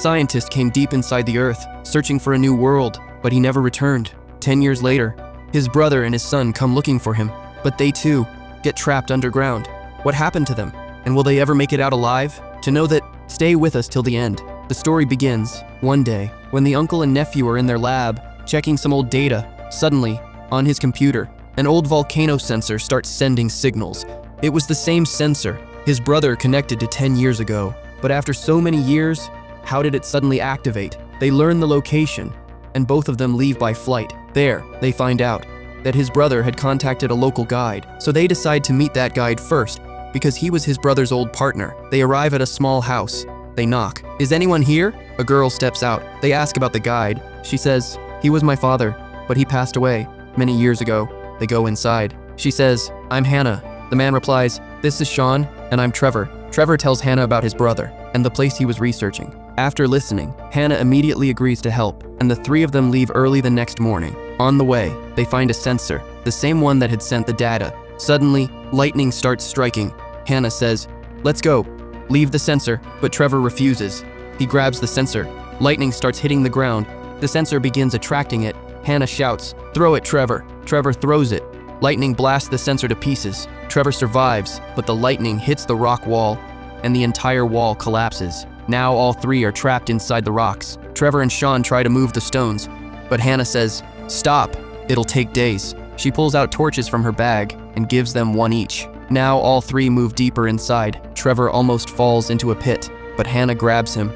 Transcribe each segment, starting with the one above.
scientist came deep inside the earth, searching for a new world, but he never returned. 10 years later, his brother and his son come looking for him, but they too get trapped underground. What happened to them? And will they ever make it out alive? To know that, stay with us till the end. The story begins one day when the uncle and nephew are in their lab, checking some old data. Suddenly, on his computer, an old volcano sensor starts sending signals. It was the same sensor his brother connected to 10 years ago. But after so many years, how did it suddenly activate? They learn the location, and both of them leave by flight. There, they find out that his brother had contacted a local guide, so they decide to meet that guide first, because he was his brother's old partner. They arrive at a small house. They knock. "Is anyone here?" A girl steps out. They ask about the guide. She says, "He was my father, but he passed away many years ago." They go inside. She says, "I'm Hannah." The man replies, "This is Sean, and I'm Trevor." Trevor tells Hannah about his brother and the place he was researching. After listening, Hannah immediately agrees to help, and the three of them leave early the next morning. On the way, they find a sensor, the same one that had sent the data. Suddenly, lightning starts striking. Hannah says, "Let's go. Leave the sensor," but Trevor refuses. He grabs the sensor. Lightning starts hitting the ground. The sensor begins attracting it. Hannah shouts, "Throw it, Trevor." Trevor throws it. Lightning blasts the sensor to pieces. Trevor survives, but the lightning hits the rock wall, and the entire wall collapses. Now all three are trapped inside the rocks. Trevor and Sean try to move the stones, but Hannah says, "Stop, it'll take days." She pulls out torches from her bag and gives them one each. Now all three move deeper inside. Trevor almost falls into a pit, but Hannah grabs him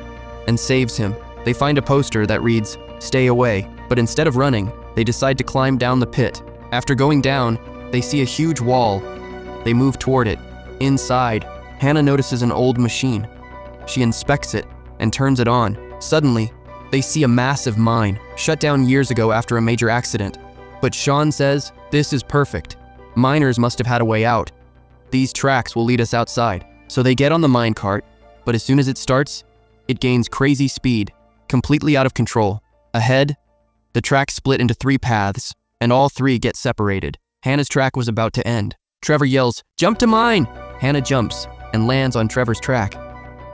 and saves him. They find a poster that reads, "Stay away," but instead of running, they decide to climb down the pit. After going down, they see a huge wall. They move toward it. Inside, Hannah notices an old machine. She inspects it and turns it on. Suddenly, they see a massive mine, shut down years ago after a major accident. But Sean says, "This is perfect. Miners must have had a way out. These tracks will lead us outside." So they get on the mine cart, but as soon as it starts, it gains crazy speed, completely out of control. Ahead, the tracks split into three paths, and all three get separated. Hannah's track was about to end. Trevor yells, "Jump to mine!" Hannah jumps and lands on Trevor's track.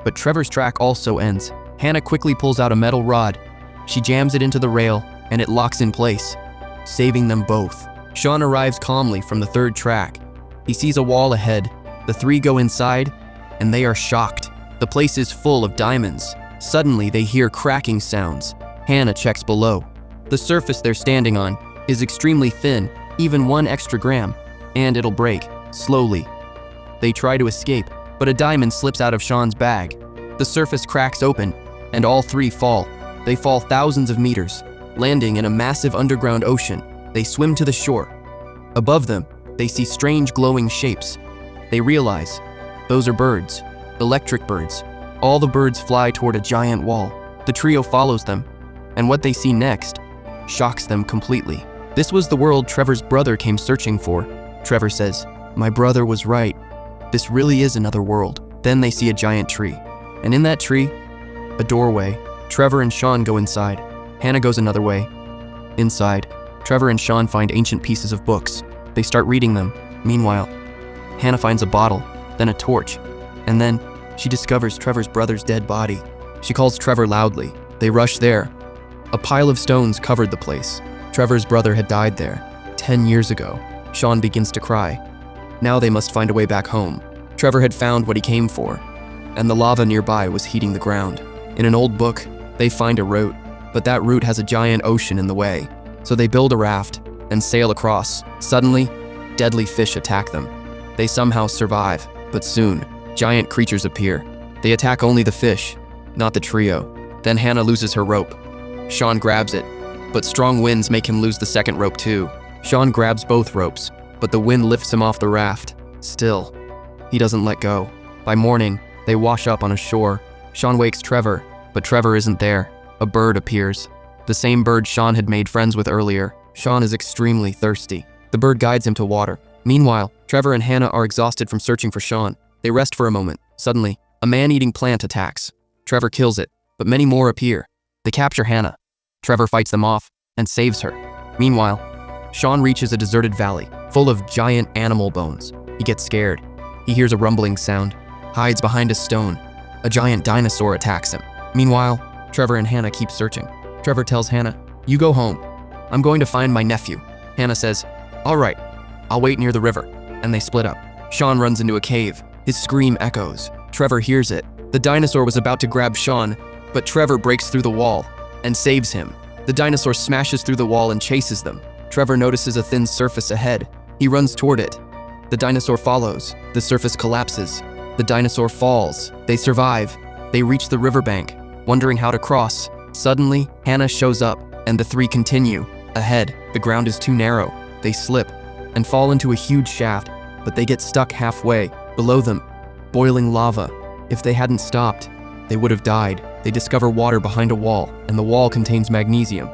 But Trevor's track also ends. Hannah quickly pulls out a metal rod. She jams it into the rail, and it locks in place, saving them both. Sean arrives calmly from the third track. He sees a wall ahead. The three go inside, and they are shocked. The place is full of diamonds. Suddenly, they hear cracking sounds. Hannah checks below. The surface they're standing on is extremely thin, even 1 extra gram, and it'll break, slowly. They try to escape, but a diamond slips out of Sean's bag. The surface cracks open, and all three fall. They fall thousands of meters, landing in a massive underground ocean. They swim to the shore. Above them, they see strange glowing shapes. They realize those are birds, electric birds. All the birds fly toward a giant wall. The trio follows them, and what they see next shocks them completely. This was the world Trevor's brother came searching for. Trevor says, "My brother was right. This really is another world." Then they see a giant tree, and in that tree, a doorway. Trevor and Sean go inside. Hannah goes another way. Inside, Trevor and Sean find ancient pieces of books. They start reading them. Meanwhile, Hannah finds a bottle, then a torch, and then she discovers Trevor's brother's dead body. She calls Trevor loudly. They rush there. A pile of stones covered the place. Trevor's brother had died there 10 years ago. Sean begins to cry. Now they must find a way back home. Trevor had found what he came for, and the lava nearby was heating the ground. In an old book, they find a route, but that route has a giant ocean in the way. So they build a raft and sail across. Suddenly, deadly fish attack them. They somehow survive, but soon, giant creatures appear. They attack only the fish, not the trio. Then Hannah loses her rope. Sean grabs it, but strong winds make him lose the second rope too. Sean grabs both ropes, but the wind lifts him off the raft. Still, he doesn't let go. By morning, they wash up on a shore. Sean wakes Trevor, but Trevor isn't there. A bird appears. The same bird Sean had made friends with earlier. Sean is extremely thirsty. The bird guides him to water. Meanwhile, Trevor and Hannah are exhausted from searching for Sean. They rest for a moment. Suddenly, a man-eating plant attacks. Trevor kills it, but many more appear. They capture Hannah. Trevor fights them off and saves her. Meanwhile, Sean reaches a deserted valley full of giant animal bones. He gets scared. He hears a rumbling sound, hides behind a stone. A giant dinosaur attacks him. Meanwhile, Trevor and Hannah keep searching. Trevor tells Hannah, "You go home. I'm going to find my nephew." Hannah says, "All right, I'll wait near the river." And they split up. Sean runs into a cave. His scream echoes. Trevor hears it. The dinosaur was about to grab Sean, but Trevor breaks through the wall and saves him. The dinosaur smashes through the wall and chases them. Trevor notices a thin surface ahead. He runs toward it. The dinosaur follows. The surface collapses. The dinosaur falls. They survive. They reach the riverbank, wondering how to cross. Suddenly, Hannah shows up, and the three continue. Ahead, the ground is too narrow. They slip and fall into a huge shaft, but they get stuck halfway. Below them, boiling lava. If they hadn't stopped, they would have died. They discover water behind a wall, and the wall contains magnesium.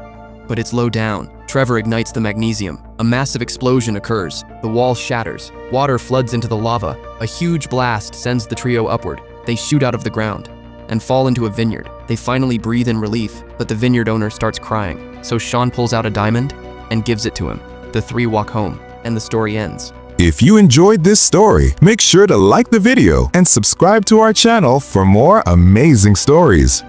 But it's low down. Trevor ignites the magnesium. A massive explosion occurs. The wall shatters. Water floods into the lava. A huge blast sends the trio upward. They shoot out of the ground and fall into a vineyard. They finally breathe in relief, but the vineyard owner starts crying. So Sean pulls out a diamond and gives it to him. The three walk home, and the story ends. If you enjoyed this story, make sure to like the video and subscribe to our channel for more amazing stories.